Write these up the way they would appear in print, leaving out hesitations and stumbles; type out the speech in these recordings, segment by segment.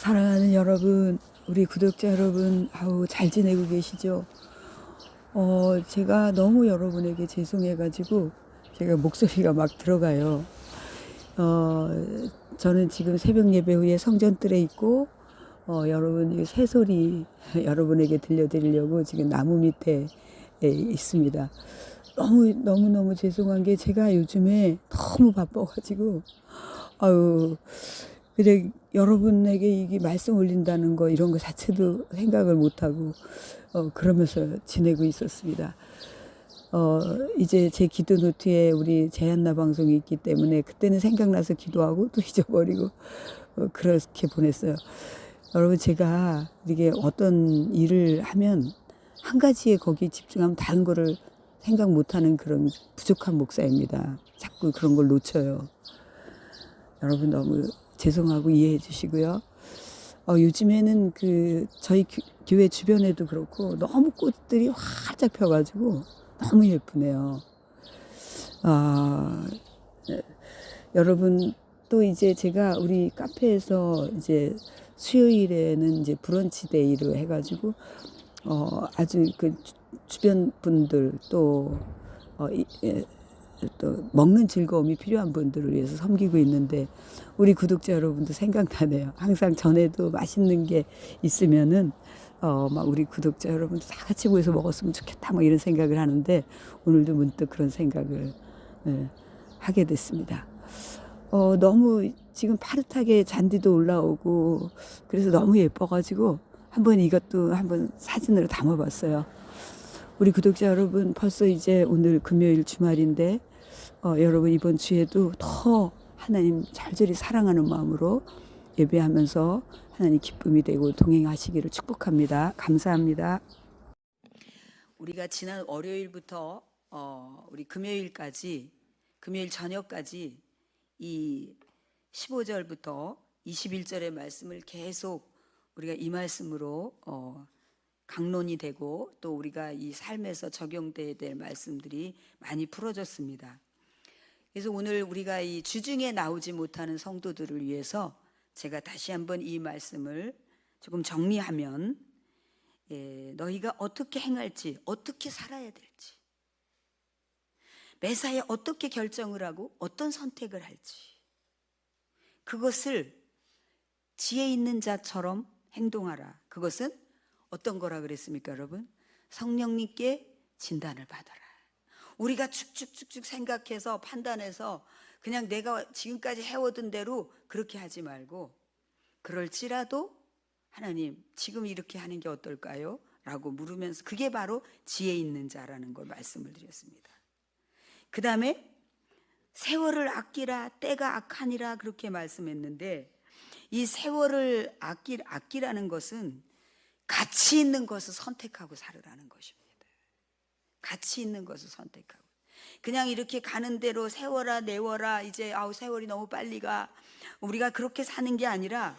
사랑하는 여러분, 우리 구독자 여러분, 잘 지내고 계시죠? 제가 너무 여러분에게 죄송해가지고 제가 목소리가 막 들어가요. 저는 지금 새벽 예배 후에 성전뜰에 있고, 여러분 이 새소리 여러분에게 들려드리려고 지금 나무 밑에 있습니다. 너무 죄송한 게 제가 요즘에 너무 바빠가지고, 아유, 근데 여러분에게 이게 말씀 올린다는 거 이런 거 자체도 생각을 못하고 그러면서 지내고 있었습니다. 이제 제 기도 노트에 우리 제한나 방송이 있기 때문에 그때는 생각나서 기도하고 또 잊어버리고 그렇게 보냈어요. 여러분, 제가 이게 어떤 일을 하면 한 가지에 거기 집중하면 다른 거를 생각 못하는 그런 부족한 목사입니다. 자꾸 그런 걸 놓쳐요. 여러분 너무 죄송하고 이해해 주시고요. 요즘에는 저희 교회 주변에도 그렇고 너무 꽃들이 활짝 펴가지고 너무 예쁘네요. 여러분, 또 이제 제가 우리 카페에서 이제 수요일에는 이제 브런치 데이로 해가지고 아주 주변 분들 또 또 먹는 즐거움이 필요한 분들을 위해서 섬기고 있는데 우리 구독자 여러분도 생각나네요. 항상 전에도 맛있는 게 있으면은 막 우리 구독자 여러분도 다 같이 모여서 먹었으면 좋겠다 뭐 이런 생각을 하는데 오늘도 문득 그런 생각을 하게 됐습니다. 너무 지금 파릇하게 잔디도 올라오고 그래서 너무 예뻐가지고 한번 이것도 한번 사진으로 담아봤어요. 우리 구독자 여러분, 벌써 이제 오늘 금요일 주말인데 여러분 이번 주에도 더 하나님 잘절히 사랑하는 마음으로 예배하면서 하나님 기쁨이 되고 동행하시기를 축복합니다. 감사합니다. 우리가 지난 월요일부터 우리 금요일까지, 금요일 저녁까지 이 15절부터 21절의 말씀을 계속 우리가 이 말씀으로 강론이 되고 또 우리가 이 삶에서 적용돼야 될 말씀들이 많이 풀어졌습니다. 그래서 오늘 우리가 이 주중에 나오지 못하는 성도들을 위해서 제가 다시 한번 이 말씀을 조금 정리하면 너희가 어떻게 행할지, 어떻게 살아야 될지, 매사에 어떻게 결정을 하고 어떤 선택을 할지, 그것을 지혜 있는 자처럼 행동하라. 그것은 어떤 거라 그랬습니까, 여러분? 성령님께 진단을 받아라. 우리가 쭉쭉쭉쭉 생각해서 판단해서 그냥 내가 지금까지 해오던 대로 그렇게 하지 말고, 그럴지라도 하나님 지금 이렇게 하는 게 어떨까요? 라고 물으면서, 그게 바로 지혜 있는 자라는 걸 말씀을 드렸습니다. 그 다음에 세월을 아끼라, 때가 악하니라 그렇게 말씀했는데, 이 세월을 아끼라는 것은 가치 있는 것을 선택하고 살으라는 것입니다. 가치 있는 것을 선택하고, 그냥 이렇게 가는 대로 세워라 내워라, 이제 세월이 너무 빨리 가, 우리가 그렇게 사는 게 아니라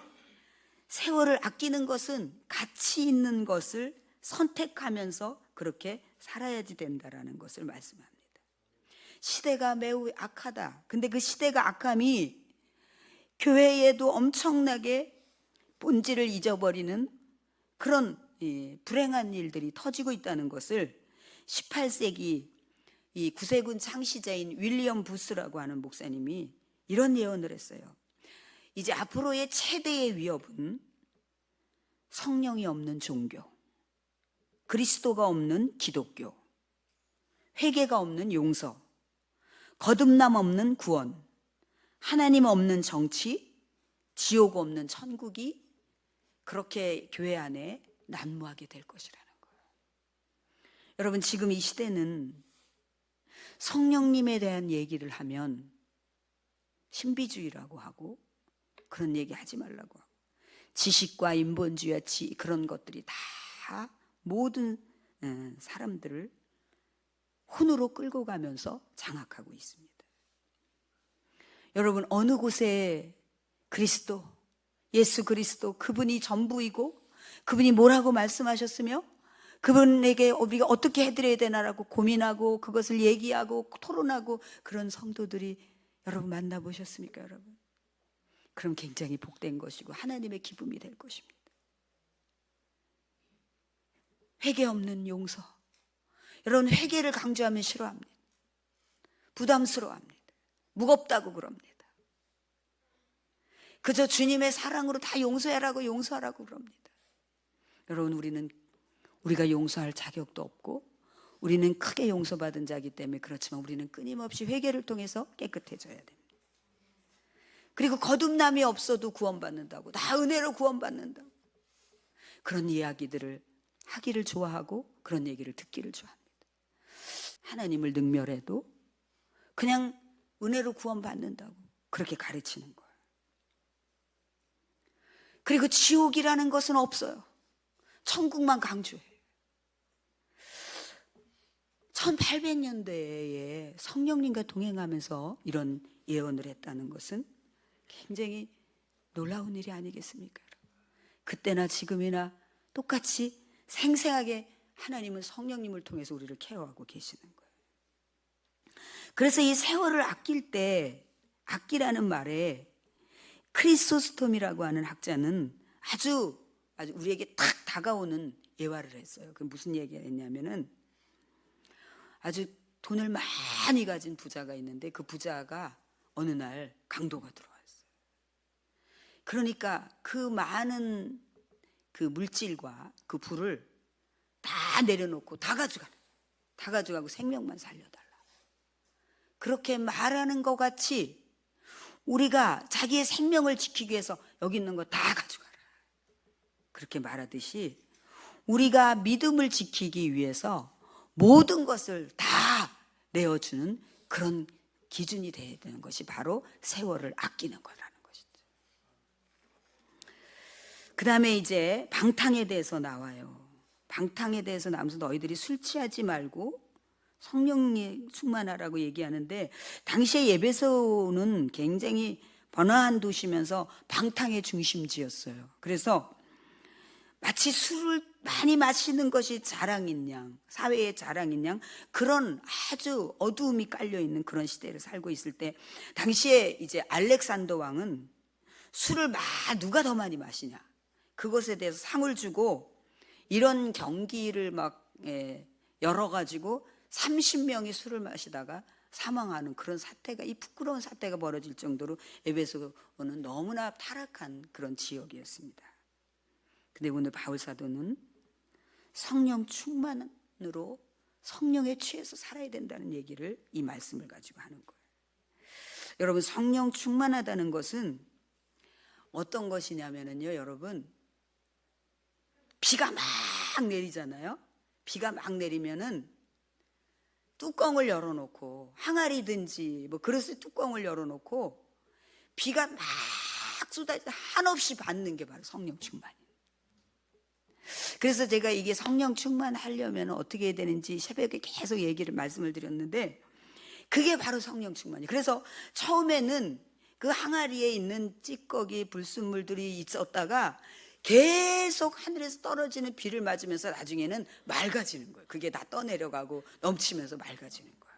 세월을 아끼는 것은 가치 있는 것을 선택하면서 그렇게 살아야지 된다라는 것을 말씀합니다. 시대가 매우 악하다. 근데 그 시대가 악함이 교회에도 엄청나게 본질을 잊어버리는 그런 불행한 일들이 터지고 있다는 것을 18세기 이 구세군 창시자인 윌리엄 부스라고 하는 목사님이 이런 예언을 했어요. 이제 앞으로의 최대의 위협은 성령이 없는 종교, 그리스도가 없는 기독교, 회개가 없는 용서, 거듭남 없는 구원, 하나님 없는 정치, 지옥 없는 천국이 그렇게 교회 안에 난무하게 될 것이라는 거예요. 여러분, 지금 이 시대는 성령님에 대한 얘기를 하면 신비주의라고 하고, 그런 얘기 하지 말라고 하고, 지식과 인본주의와 그런 것들이 다 모든 사람들을 혼으로 끌고 가면서 장악하고 있습니다. 여러분, 어느 곳에 그리스도, 예수 그리스도, 그분이 전부이고 그분이 뭐라고 말씀하셨으며 그분에게 우리가 어떻게 해드려야 되나라고 고민하고 그것을 얘기하고 토론하고 그런 성도들이 여러분 만나보셨습니까? 여러분, 그럼 굉장히 복된 것이고 하나님의 기쁨이 될 것입니다. 회개 없는 용서. 여러분, 회개를 강조하면 싫어합니다. 부담스러워합니다. 무겁다고 그럽니다. 그저 주님의 사랑으로 다 용서하라고 그럽니다. 여러분, 우리가 용서할 자격도 없고 우리는 크게 용서받은 자이기 때문에 그렇지만 우리는 끊임없이 회개를 통해서 깨끗해져야 됩니다. 그리고 거듭남이 없어도 구원받는다고, 나 은혜로 구원받는다고, 그런 이야기들을 하기를 좋아하고 그런 얘기를 듣기를 좋아합니다. 하나님을 능멸해도 그냥 은혜로 구원받는다고 그렇게 가르치는 거예요. 그리고 지옥이라는 것은 없어요. 천국만 강조해요. 1800년대에 성령님과 동행하면서 이런 예언을 했다는 것은 굉장히 놀라운 일이 아니겠습니까? 그때나 지금이나 똑같이 생생하게 하나님은 성령님을 통해서 우리를 케어하고 계시는 거예요. 그래서 이 세월을 아낄 때, 아끼라는 말에 크리소스톰이라고 하는 학자는 아주 우리에게 탁 다가오는 예화를 했어요. 그 무슨 얘기를 했냐면은, 아주 돈을 많이 가진 부자가 있는데 그 부자가 어느 날 강도가 들어왔어요. 그러니까 그 많은 그 물질과 그 부를 다 내려놓고 다 가져가고 생명만 살려달라. 그렇게 말하는 것 같이 우리가 자기의 생명을 지키기 위해서 여기 있는 거 다 가져가라. 그렇게 말하듯이 우리가 믿음을 지키기 위해서 모든 것을 다 내어주는 그런 기준이 되어야 되는 것이 바로 세월을 아끼는 거라는 것이죠. 그 다음에 이제 방탕에 대해서 나와요. 방탕에 대해서 나오면서 너희들이 술 취하지 말고 성령이 충만하라고 얘기하는데, 당시에 에베소는 굉장히 번화한 도시면서 방탕의 중심지였어요. 그래서 마치 술을 많이 마시는 것이 자랑인 양, 사회의 자랑인 양, 그런 아주 어두움이 깔려있는 그런 시대를 살고 있을 때, 당시에 이제 알렉산더 왕은 술을 누가 더 많이 마시냐, 그것에 대해서 상을 주고 이런 경기를 막 열어가지고 30명이 술을 마시다가 사망하는 그런 사태가, 이 부끄러운 사태가 벌어질 정도로 에베소는 너무나 타락한 그런 지역이었습니다. 근데 오늘 바울 사도는 성령 충만으로 성령에 취해서 살아야 된다는 얘기를, 이 말씀을 가지고 하는 거예요. 여러분, 성령 충만하다는 것은 어떤 것이냐면요, 여러분, 비가 막 내리잖아요. 비가 막 내리면은 뚜껑을 열어놓고, 항아리든지 뭐 그릇의 뚜껑을 열어놓고 비가 막 쏟아져 한없이 받는 게 바로 성령 충만이에요. 그래서 제가 이게 성령 충만하려면 어떻게 해야 되는지 새벽에 계속 말씀을 드렸는데, 그게 바로 성령 충만이에요. 그래서 처음에는 그 항아리에 있는 찌꺼기 불순물들이 있었다가 계속 하늘에서 떨어지는 비를 맞으면서 나중에는 맑아지는 거예요. 그게 다 떠내려가고 넘치면서 맑아지는 거예요.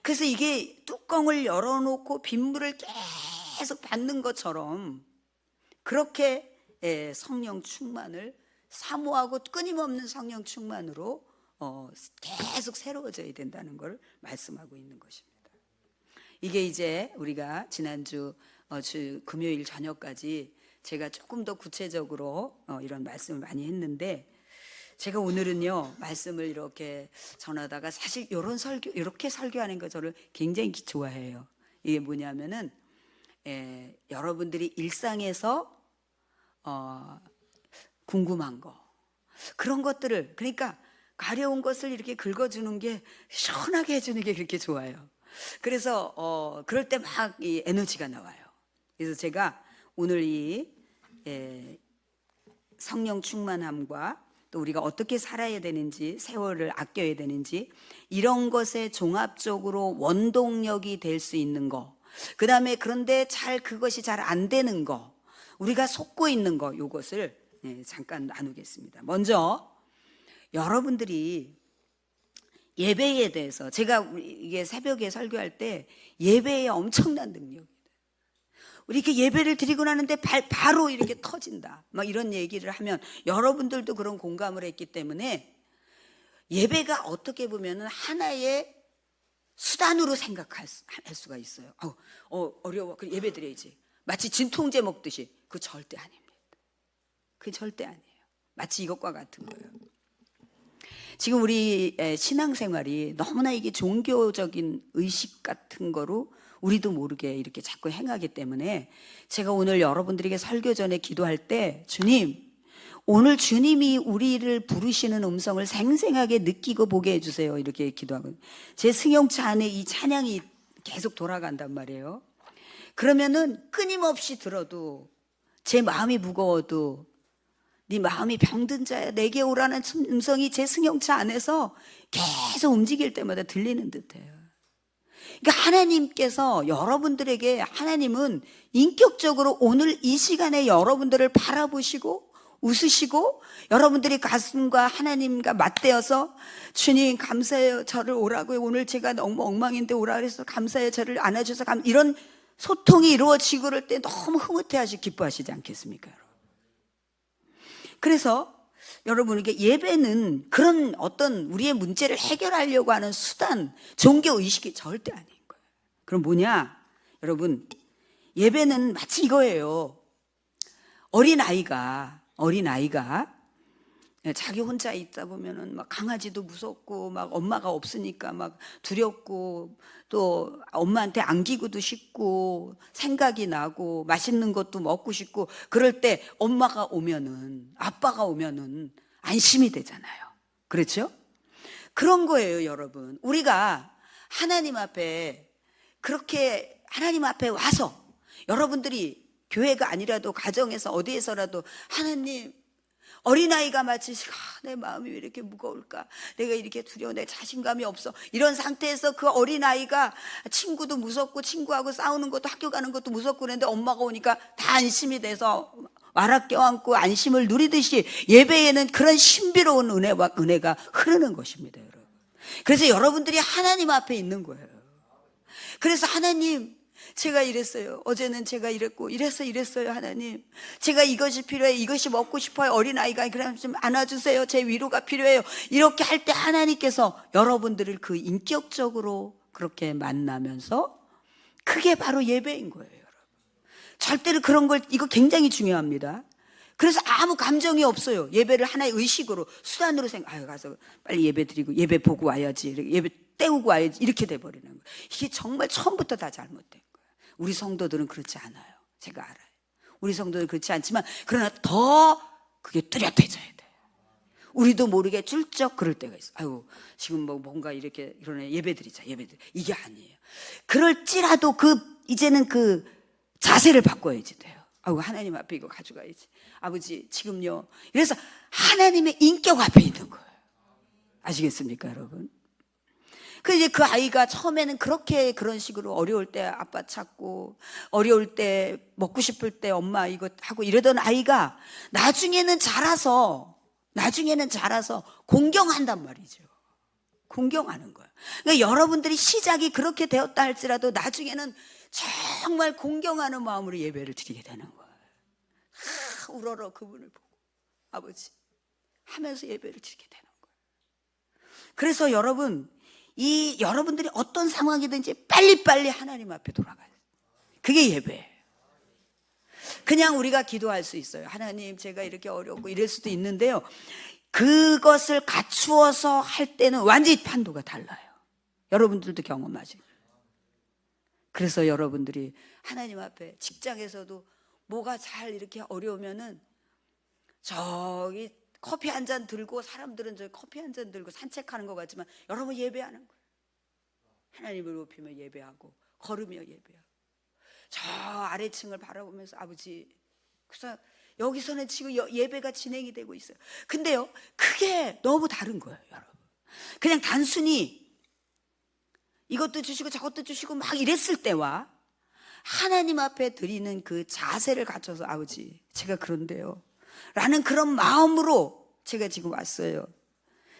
그래서 이게 뚜껑을 열어놓고 빗물을 계속 받는 것처럼, 그렇게 성령 충만을 사모하고 끊임없는 성령 충만으로 계속 새로워져야 된다는 걸 말씀하고 있는 것입니다. 이게 이제 우리가 지난주 금요일 저녁까지 제가 조금 더 구체적으로 이런 말씀을 많이 했는데, 제가 오늘은요 말씀을 이렇게 전하다가 사실 이렇게 설교하는 거 저를 굉장히 좋아해요. 이게 뭐냐면은 여러분들이 일상에서 궁금한 거, 그런 것들을, 그러니까 가려운 것을 이렇게 긁어주는 게, 시원하게 해주는 게 그렇게 좋아요. 그래서 그럴 때 막 이 에너지가 나와요. 그래서 제가 오늘 이 성령 충만함과 또 우리가 어떻게 살아야 되는지, 세월을 아껴야 되는지, 이런 것에 종합적으로 원동력이 될 수 있는 거, 그 다음에 그런데 그것이 잘 안 되는 거, 우리가 속고 있는 거, 이것을 잠깐 나누겠습니다. 먼저 여러분들이 예배에 대해서, 제가 이게 새벽에 설교할 때 예배에 엄청난 능력이에요. 우리 이렇게 예배를 드리고 나는데 바로 이렇게 터진다. 막 이런 얘기를 하면 여러분들도 그런 공감을 했기 때문에 예배가 어떻게 보면은 하나의 수단으로 생각할 수가 있어요. 어려워. 그 예배 드려야지. 마치 진통제 먹듯이. 그거 절대 아닙니다. 그게 절대 아니에요. 마치 이것과 같은 거예요. 지금 우리 신앙생활이 너무나 이게 종교적인 의식 같은 거로 우리도 모르게 이렇게 자꾸 행하기 때문에 제가 오늘 여러분들에게 설교 전에 기도할 때 주님, 오늘 주님이 우리를 부르시는 음성을 생생하게 느끼고 보게 해주세요. 이렇게 기도하고 제 승용차 안에 이 찬양이 계속 돌아간단 말이에요. 그러면은 끊임없이 들어도 제 마음이 무거워도 네 마음이 병든 자야 내게 오라는 음성이 제 승용차 안에서 계속 움직일 때마다 들리는 듯해요. 그러니까 하나님께서 여러분들에게 하나님은 인격적으로 오늘 이 시간에 여러분들을 바라보시고 웃으시고 여러분들이 가슴과 하나님과 맞대어서 주님 감사해요. 저를 오라고요. 오늘 제가 너무 엉망인데 오라 그래서 감사해요. 저를 안아주셔서 이런 소통이 이루어지고 그럴 때 너무 흐뭇해하시고 기뻐하시지 않겠습니까? 그래서 여러분에게 예배는 그런 어떤 우리의 문제를 해결하려고 하는 수단, 종교의식이 절대 아닌 거예요. 그럼 뭐냐? 여러분, 예배는 마치 이거예요. 어린아이가 자기 혼자 있다 보면은 막 강아지도 무섭고 막 엄마가 없으니까 막 두렵고 또 엄마한테 안기고도 싶고 생각이 나고 맛있는 것도 먹고 싶고 그럴 때 엄마가 오면은 아빠가 오면은 안심이 되잖아요. 그렇죠? 그런 거예요, 여러분. 우리가 하나님 앞에 그렇게 하나님 앞에 와서 여러분들이 교회가 아니라도 가정에서 어디에서라도 하나님 어린아이가 마치 내 마음이 왜 이렇게 무거울까? 내가 이렇게 두려워, 내 자신감이 없어. 이런 상태에서 그 어린아이가 친구도 무섭고 친구하고 싸우는 것도 학교 가는 것도 무섭고 그랬는데 엄마가 오니까 다 안심이 돼서 와락 껴안고 안심을 누리듯이 예배에는 그런 신비로운 은혜가 흐르는 것입니다, 여러분. 그래서 여러분들이 하나님 앞에 있는 거예요. 그래서 하나님, 제가 이랬어요. 어제는 제가 이랬고 이랬어요. 하나님, 제가 이것이 필요해요. 이것이 먹고 싶어요. 어린아이가 그럼 좀 안아주세요. 제 위로가 필요해요. 이렇게 할 때 하나님께서 여러분들을 그 인격적으로 그렇게 만나면서 그게 바로 예배인 거예요, 여러분. 절대로 그런 걸, 이거 굉장히 중요합니다. 그래서 아무 감정이 없어요. 예배를 하나의 의식으로 수단으로 가서 빨리 예배 드리고 예배 보고 와야지, 예배 때우고 와야지, 이렇게 돼버리는 거예요. 이게 정말 처음부터 다 잘못된 거예요. 우리 성도들은 그렇지 않아요. 제가 알아요. 우리 성도들은 그렇지 않지만 그러나 더 그게 뚜렷해져야 돼요. 우리도 모르게 cul쩍 그럴 때가 있어요. 아유, 지금 뭔가 이렇게 그러네. 예배 드리자. 이게 아니에요. 그럴지라도 이제는 그 자세를 바꿔야지 돼요. 아유, 하나님 앞에 이거 가져가야지. 아버지, 지금요. 이래서 하나님의 인격 앞에 있는 거예요. 아시겠습니까, 여러분? 이제 그 아이가 처음에는 그런 식으로 어려울 때 아빠 찾고 어려울 때 먹고 싶을 때 엄마 이거 하고 이러던 아이가 나중에는 자라서 공경한단 말이죠. 공경하는 거예요. 그러니까 여러분들이 시작이 그렇게 되었다 할지라도 나중에는 정말 공경하는 마음으로 예배를 드리게 되는 거예요. 우러러 그분을 보고 아버지 하면서 예배를 드리게 되는 거예요. 그래서 여러분들이 어떤 상황이든지 빨리빨리 하나님 앞에 돌아가요. 그게 예배예요. 그냥 우리가 기도할 수 있어요. 하나님, 제가 이렇게 어렵고 이럴 수도 있는데요. 그것을 갖추어서 할 때는 완전히 판도가 달라요. 여러분들도 경험하죠. 그래서 여러분들이 하나님 앞에 직장에서도 뭐가 잘 이렇게 어려우면은 저기 커피 한 잔 들고, 사람들은 저 커피 한 잔 들고 산책하는 것 같지만 여러분 예배하는 거예요. 하나님을 높이며 예배하고 걸으며 예배하고 저 아래층을 바라보면서 아버지, 그래서 여기서는 지금 예배가 진행이 되고 있어요. 근데요, 그게 너무 다른 거예요, 여러분. 그냥 단순히 이것도 주시고 저것도 주시고 막 이랬을 때와 하나님 앞에 드리는 그 자세를 갖춰서 아버지, 제가 그런데요 라는 그런 마음으로 제가 지금 왔어요.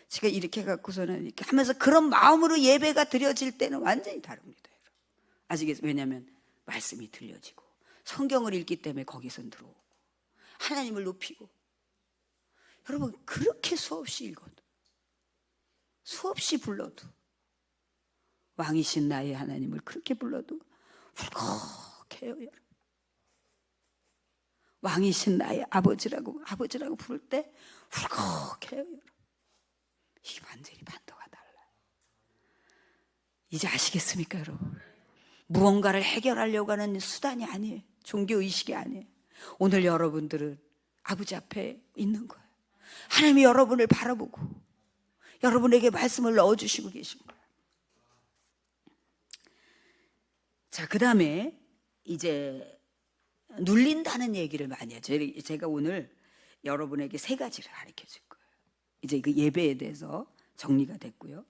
제가 이렇게 갖고서는 이렇게 하면서 그런 마음으로 예배가 드려질 때는 완전히 다릅니다, 여러분. 아시겠어요? 왜냐하면 말씀이 들려지고 성경을 읽기 때문에 거기서 들어오고 하나님을 높이고. 여러분 그렇게 수없이 읽어도 수없이 불러도 왕이신 나의 하나님을 그렇게 불러도 울컥해요. 여러분. 왕이신 나의 아버지라고 부를 때 울컥해요. 여러분. 이 완전히 반도가 달라요. 이제 아시겠습니까 여러분? 무언가를 해결하려고 하는 수단이 아니에요. 종교의식이 아니에요. 오늘 여러분들은 아버지 앞에 있는 거예요. 하나님이 여러분을 바라보고 여러분에게 말씀을 넣어주시고 계신 거예요. 자, 그 다음에 이제 눌린다는 얘기를 많이 해요. 제가 오늘 여러분에게 세 가지를 가르쳐 줄 거예요. 이제 그 예배에 대해서 정리가 됐고요.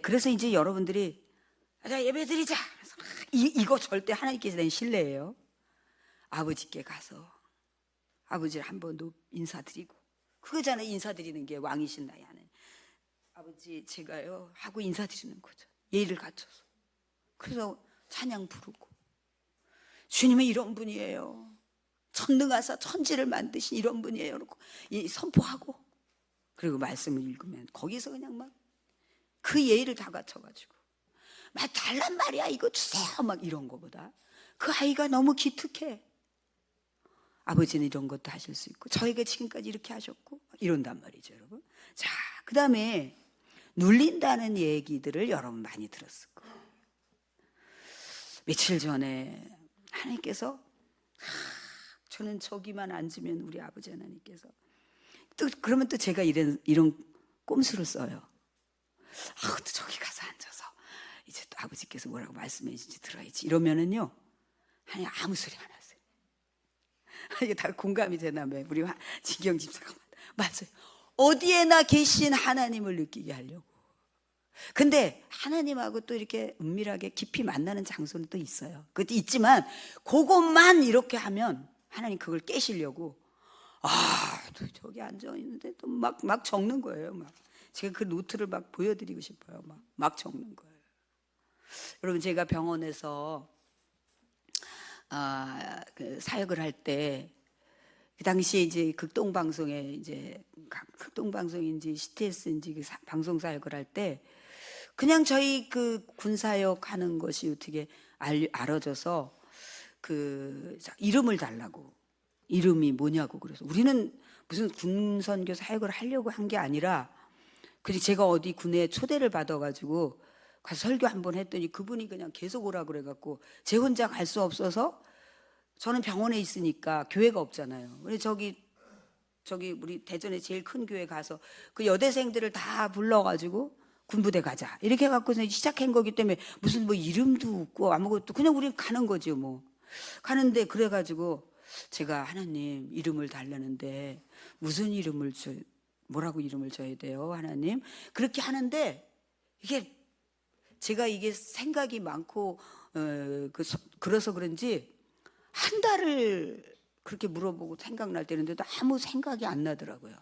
그래서 이제 여러분들이 자, 예배 드리자. 이거 절대 하나님께서 낸 신뢰예요. 아버지께 가서 아버지를 한번 인사드리고, 그거잖아요. 인사드리는 게 왕이신 나의 하나님. 아버지 제가요 하고 인사드리는 거죠. 예의를 갖춰서. 그래서 찬양 부르고, 주님은 이런 분이에요. 전능하사 천지를 만드신 이런 분이에요. 그러고 선포하고, 그리고 말씀을 읽으면 거기서 그냥 막 그 예의를 다 갖춰가지고 막 달란 말이야 이거 주세요 막 이런 거보다 그 아이가 너무 기특해. 아버지는 이런 것도 하실 수 있고 저희가 지금까지 이렇게 하셨고 이런단 말이죠 여러분. 자, 그 다음에 눌린다는 얘기들을 여러분 많이 들었을 거예요. 며칠 전에 하나님께서 저는 저기만 앉으면 우리 아버지 하나님께서 그러면 또 제가 이런 꼼수를 써요. 또 저기 가서 앉아서 이제 또 아버지께서 뭐라고 말씀해 주신지 들어야지 이러면은요 하나님 아무 소리 안 하세요. 이게 다 공감이 되나봐요. 우리 진경 집사가 맞아요. 어디에나 계신 하나님을 느끼게 하려고. 근데 하나님하고 또 이렇게 은밀하게 깊이 만나는 장소는 또 있어요. 그것도 있지만 그것만 이렇게 하면 하나님 그걸 깨시려고 또 저기 앉아 있는데 또 막 적는 거예요. 막 제가 그 노트를 막 보여드리고 싶어요. 막 적는 거예요. 여러분 제가 병원에서 그 사역을 할 때 그 당시에 이제 극동방송인지 CTS인지 그 방송 사역을 할 때 그냥 저희 그 군사역 하는 것이 어떻게 알아져서 그 이름을 달라고. 이름이 뭐냐고. 그래서 우리는 무슨 군선교 사역을 하려고 한 게 아니라 그리고 제가 어디 군에 초대를 받아가지고 가서 설교 한번 했더니 그분이 그냥 계속 오라 그래갖고 제 혼자 갈 수 없어서 저는 병원에 있으니까 교회가 없잖아요. 우리 저기 우리 대전에 제일 큰 교회 가서 그 여대생들을 다 불러가지고 군부대 가자 이렇게 해갖고 시작한 거기 때문에 무슨 뭐 이름도 없고 아무것도 그냥 우리 가는 거죠 뭐. 가는데 그래가지고 제가 하나님 이름을 달라는데 무슨 이름을 뭐라고 이름을 줘야 돼요 하나님? 그렇게 하는데 이게 제가 이게 생각이 많고 그래서 그런지 한 달을 그렇게 물어보고 생각날 때는데도 아무 생각이 안 나더라고요.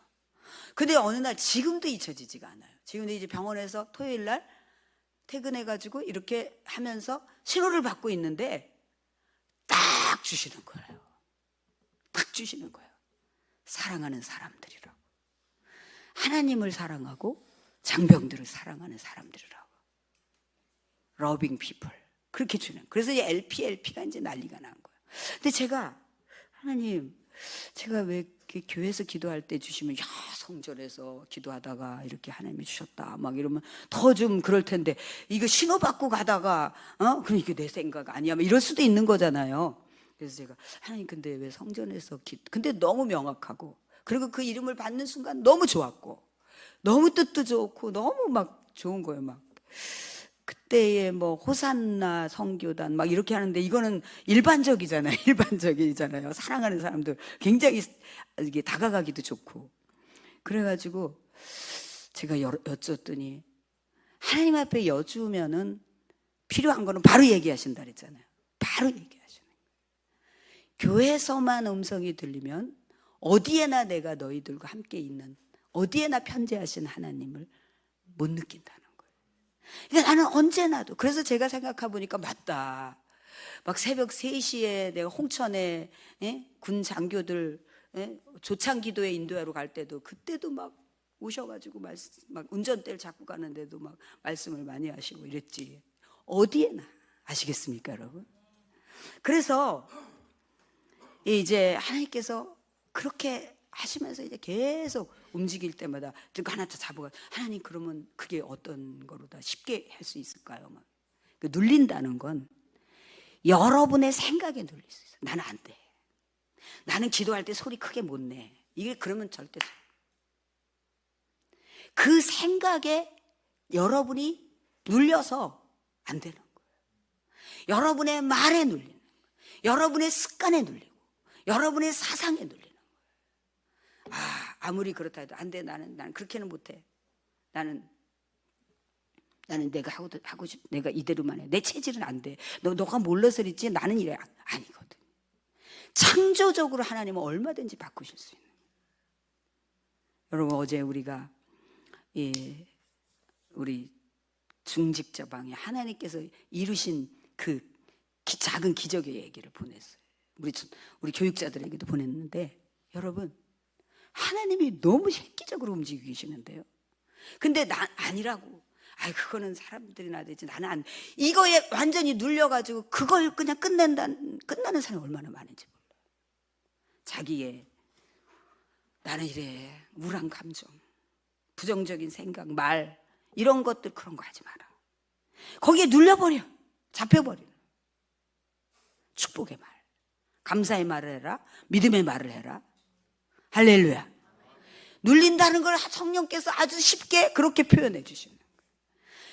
근데 어느 날 지금도 잊혀지지가 않아요. 지금도 이제 병원에서 토요일 날 퇴근해가지고 이렇게 하면서 신호를 받고 있는데 딱 주시는 거예요. 딱 주시는 거예요. 사랑하는 사람들이라고. 하나님을 사랑하고 장병들을 사랑하는 사람들이라고. Loving people. 그렇게 주는. 그래서 이제 LP가 이제 난리가 난 거예요. 근데 제가 하나님, 제가 왜 이렇게 교회에서 기도할 때 주시면 성전에서 기도하다가 이렇게 하나님이 주셨다 막 이러면 더 좀 그럴 텐데 이거 신호 받고 가다가 그러니까 내 생각 아니야 막 이럴 수도 있는 거잖아요. 그래서 제가 하나님 근데 왜 성전에서 근데 너무 명확하고 그리고 그 이름을 받는 순간 너무 좋았고 너무 뜻도 좋고 너무 막 좋은 거예요. 막 그때의 뭐 호산나 성교단 막 이렇게 하는데 이거는 일반적이잖아요. 일반적이잖아요. 사랑하는 사람들 굉장히 이게 다가가기도 좋고 그래가지고 제가 여쭸더니 하나님 앞에 여쭈면은 필요한 거는 바로 얘기하신다 그랬잖아요. 바로 얘기하시는 거예요. 교회에서만 음성이 들리면 어디에나 내가 너희들과 함께 있는 어디에나 편재하신 하나님을 못 느낀다는 거예요. 그러니까 나는 언제나도 그래서 제가 생각해 보니까 맞다. 막 새벽 3시에 내가 홍천에 군 장교들 조창기도에 인도하러 갈 때도 그때도 막 오셔가지고 막 운전대를 잡고 가는데도 막 말씀을 많이 하시고 이랬지. 어디에나. 아시겠습니까, 여러분? 그래서 이제 하나님께서 그렇게 하시면서 이제 계속 움직일 때마다 누가 하나 더 잡아가, 하나님 그러면 그게 어떤 거로다 쉽게 할 수 있을까요? 막 눌린다는 건 여러분의 생각에 눌릴 수 있어요. 나는 안 돼. 나는 기도할 때 소리 크게 못 내. 이게 그러면 절대 그 생각에 여러분이 눌려서 안 되는 거예요. 여러분의 말에 눌리는 거예요. 여러분의 습관에 눌리고 여러분의 사상에 눌리는 거예요. 아무리 그렇다 해도 안 돼. 나는 그렇게는 못해. 나는 내가 하고 싶, 내가 이대로만 해. 내 체질은 안 돼. 너가 몰라서 그랬지. 나는 이래. 아니거든. 창조적으로 하나님은 얼마든지 바꾸실 수 있는. 여러분, 어제 우리가 우리 중직자 방에 하나님께서 이루신 그 작은 기적의 얘기를 보냈어요. 우리 교육자들에게도 보냈는데, 여러분, 하나님이 너무 획기적으로 움직이고 계시는데요. 근데 아니라고. 그거는 사람들이나 되지. 나는 안. 이거에 완전히 눌려가지고 그걸 그냥 끝나는 사람이 얼마나 많은지 몰라요. 자기의 나는 이래. 우울한 감정, 부정적인 생각, 말, 이런 것들, 그런 거 하지 마라. 거기에 눌려버려. 잡혀버려. 축복의 말, 감사의 말을 해라. 믿음의 말을 해라. 할렐루야. 눌린다는 걸 성령께서 아주 쉽게 그렇게 표현해 주시는 거예요.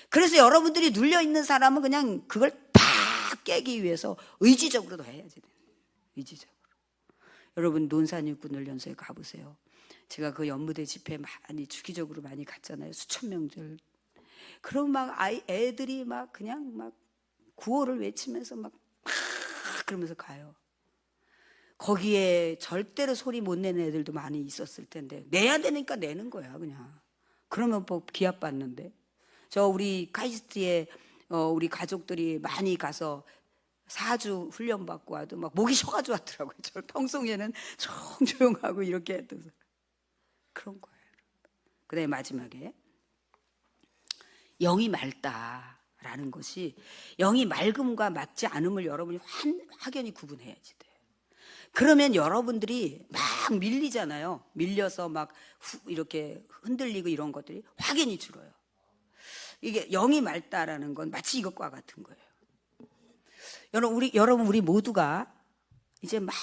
그래서 여러분들이 눌려있는 사람은 그냥 그걸 팍 깨기 위해서 의지적으로도 해야지 돼요. 의지적으로. 여러분, 논산육군훈련소에 가보세요. 제가 그 연무대 집회 많이 주기적으로 많이 갔잖아요. 수천 명들. 그럼 막 애들이 막 그냥 막 구호를 외치면서 막 그러면서 가요. 거기에 절대로 소리 못 내는 애들도 많이 있었을 텐데 내야 되니까 내는 거야 그냥. 그러면 뭐 기합 받는데. 저 우리 카이스트에 우리 가족들이 많이 가서 4주 훈련 받고 와도 막 목이 쉬어가지고 왔더라고요. 저 평소에는 조용하고 이렇게 했던 그런 거예요. 그다음에 마지막에 영이 맑다라는 것이, 영이 맑음과 맑지 않음을 여러분이 확연히 구분해야지 돼요. 그러면 여러분들이 막 밀리잖아요. 밀려서 막 이렇게 흔들리고 이런 것들이 확연히 줄어요. 이게 영이 맑다라는 건 마치 이것과 같은 거예요. 여러분 우리 모두가 이제 막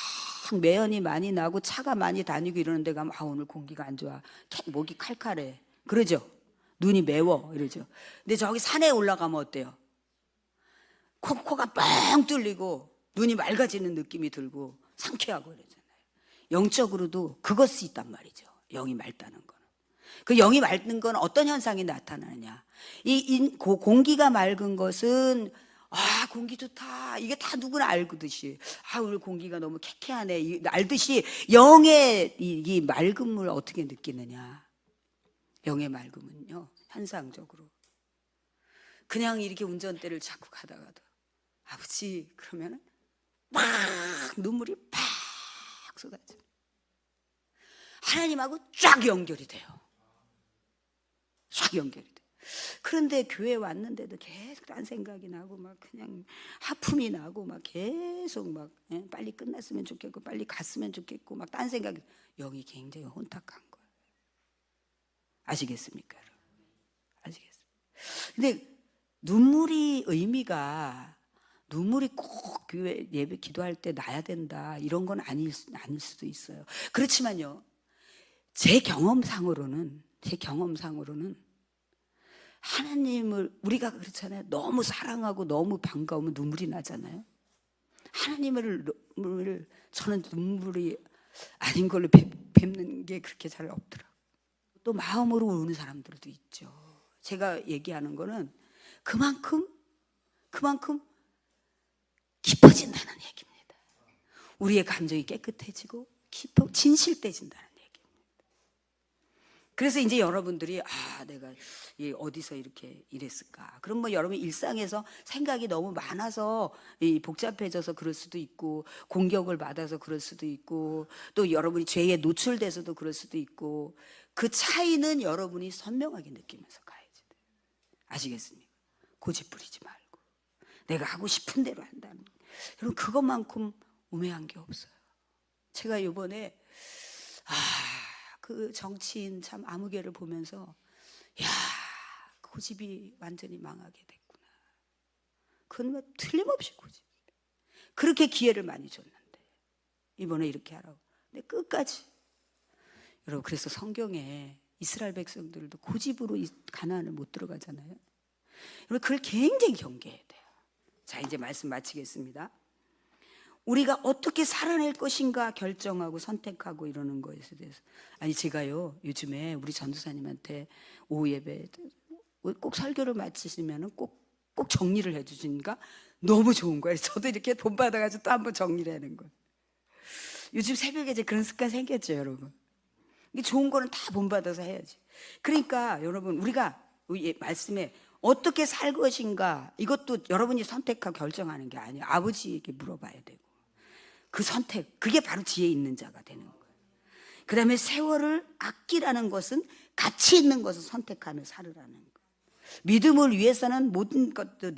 매연이 많이 나고 차가 많이 다니고 이러는 데 가면 오늘 공기가 안 좋아. 목이 칼칼해. 그러죠? 눈이 매워. 이러죠. 근데 저기 산에 올라가면 어때요? 코가 뻥 뚫리고 눈이 맑아지는 느낌이 들고 상쾌하고 이러잖아요. 영적으로도 그것이 있단 말이죠. 영이 맑다는 거는. 그 영이 맑은 건 어떤 현상이 나타나느냐. 공기가 맑은 것은 공기 좋다. 이게 다 누구나 알듯이 오늘 공기가 너무 쾌쾌하네. 알듯이 영의 이 맑음을 어떻게 느끼느냐. 영의 맑음은요, 현상적으로 그냥 이렇게 운전대를 잡고 가다가도 아버지 그러면은 막 눈물이 팍 쏟아져. 하나님하고 쫙 연결이 돼요. 쫙 연결이 돼. 그런데 교회 왔는데도 계속 딴 생각이 나고 막 그냥 하품이 나고 막 계속 막 빨리 끝났으면 좋겠고 빨리 갔으면 좋겠고 막 딴 생각이. 영이 굉장히 혼탁한 거예요. 아시겠습니까? 아시겠습니까? 근데 눈물이 꼭 교회 예배 기도할 때 나야 된다 이런 건 아닐 수도 있어요. 그렇지만요, 제 경험상으로는 하나님을 우리가 그렇잖아요. 너무 사랑하고 너무 반가우면 눈물이 나잖아요. 하나님을 저는 눈물이 아닌 걸로 뵙는 게 그렇게 잘 없더라고요. 또 마음으로 우는 사람들도 있죠. 제가 얘기하는 거는 그만큼 깊어진다는 얘기입니다. 우리의 감정이 깨끗해지고 진실돼진다는 얘기입니다. 그래서 이제 여러분들이 내가 어디서 이렇게 이랬을까? 그럼 뭐 여러분 일상에서 생각이 너무 많아서 복잡해져서 그럴 수도 있고, 공격을 받아서 그럴 수도 있고, 또 여러분이 죄에 노출돼서도 그럴 수도 있고, 그 차이는 여러분이 선명하게 느끼면서 가야지 돼요. 아시겠습니까? 고집 부리지 말고 내가 하고 싶은 대로 한다는, 여러분 그것만큼 우매한 게 없어요. 제가 이번에 그 정치인 참 아무개를 보면서 고집이 완전히 망하게 됐구나. 그건 뭐 틀림없이 고집. 그렇게 기회를 많이 줬는데 이번에 이렇게 하라고. 근데 끝까지. 여러분 그래서 성경에 이스라엘 백성들도 고집으로 가나안을 못 들어가잖아요. 여러분 그걸 굉장히 경계해야 돼요. 자, 이제 말씀 마치겠습니다. 우리가 어떻게 살아낼 것인가 결정하고 선택하고 이러는 것에 대해서, 제가요 요즘에 우리 전도사님한테 오후 예배 꼭 설교를 마치시면 꼭 정리를 해주시니까 너무 좋은 거예요. 저도 이렇게 돈 받아가지고 또 한번 정리를 하는 거예요. 요즘 새벽에 이제 그런 습관 생겼죠, 여러분. 이게 좋은 거는 다 본받아서 해야지. 그러니까 여러분 우리가 말씀에 어떻게 살 것인가, 이것도 여러분이 선택하고 결정하는 게 아니에요. 아버지에게 물어봐야 되고, 그 선택, 그게 바로 지혜 있는 자가 되는 거예요. 그 다음에 세월을 아끼라는 것은 가치 있는 것을 선택하며 살으라는 거예요. 믿음을 위해서는 모든 것도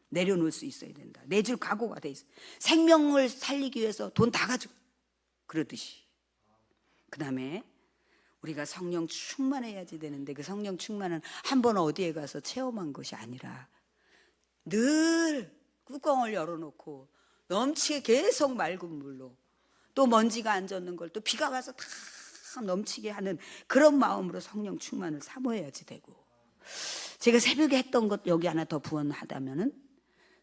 내려놓을 수 있어야 된다. 내줄 각오가 돼 있어요. 생명을 살리기 위해서 돈 다 가지고 그러듯이. 그 다음에 우리가 성령 충만해야지 되는데, 그 성령 충만은 한 번 어디에 가서 체험한 것이 아니라 늘 뚜껑을 열어놓고 넘치게 계속 맑은 물로, 또 먼지가 안 젖는 걸 또 비가 와서 다 넘치게 하는 그런 마음으로 성령 충만을 사모해야지 되고, 제가 새벽에 했던 것 여기 하나 더 부언하다면은,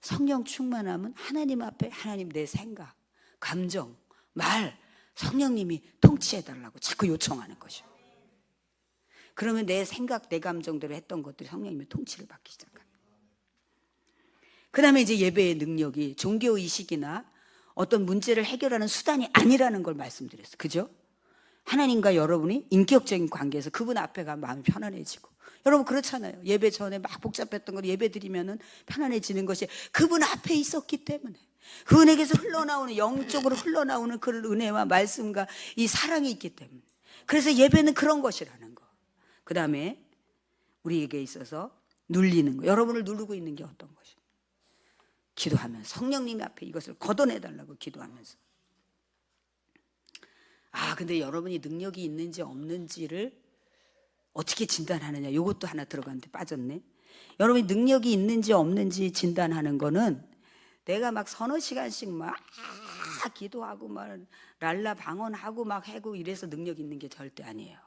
성령 충만하면 하나님 앞에 하나님 내 생각, 감정, 말 성령님이 통치해달라고 자꾸 요청하는 것이요. 그러면 내 생각, 내 감정대로 했던 것들이 성령님의 통치를 받기 시작합니다. 그 다음에 이제 예배의 능력이 종교의식이나 어떤 문제를 해결하는 수단이 아니라는 걸 말씀드렸어요. 그죠? 하나님과 여러분이 인격적인 관계에서 그분 앞에 가면 마음이 편안해지고, 여러분 그렇잖아요. 예배 전에 막 복잡했던 걸 예배 드리면은 편안해지는 것이 그분 앞에 있었기 때문에, 그분에게서 흘러나오는, 영적으로 흘러나오는 그런 은혜와 말씀과 이 사랑이 있기 때문에, 그래서 예배는 그런 것이라는 거. 그 다음에 우리에게 있어서 눌리는 거, 여러분을 누르고 있는 게 어떤 것입니까? 기도하면서 성령님 앞에 이것을 걷어내달라고 기도하면서. 근데 여러분이 능력이 있는지 없는지를 어떻게 진단하느냐, 이것도 하나 들어갔는데 빠졌네. 여러분이 능력이 있는지 없는지 진단하는 거는 내가 막 서너 시간씩 막 기도하고 막 랄라 방언하고 막 하고 이래서 능력 있는 게 절대 아니에요.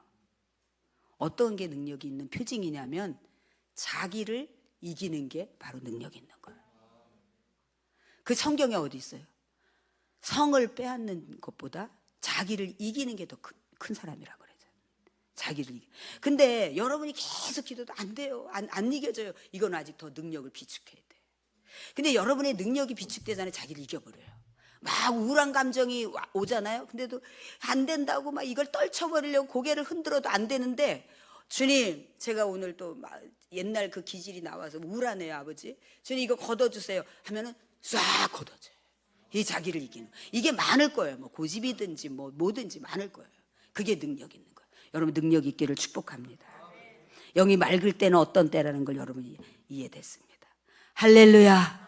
어떤 게 능력이 있는 표징이냐면, 자기를 이기는 게 바로 능력 있는 거예요. 그 성경에 어디 있어요? 성을 빼앗는 것보다 자기를 이기는 게 더 큰 사람이라고 그러죠. 자기를 이기. 근데 여러분이 계속 기도도 안 돼요. 안 이겨져요. 이건 아직 더 능력을 비축해야 돼. 근데 여러분의 능력이 비축되잖아요. 자기를 이겨버려요. 막 우울한 감정이 오잖아요. 근데도 안 된다고 막 이걸 떨쳐버리려고 고개를 흔들어도 안 되는데, 주님, 제가 오늘 또 막 옛날 그 기질이 나와서 우울하네요, 아버지. 주님 이거 걷어주세요 하면은 싹 걷어져요. 이 자기를 이기는, 이게 많을 거예요. 뭐 고집이든지 뭐 뭐든지 많을 거예요. 그게 능력 있는 거예요. 여러분 능력 있기를 축복합니다. 영이 맑을 때는 어떤 때라는 걸 여러분이 이해됐습니다. 할렐루야.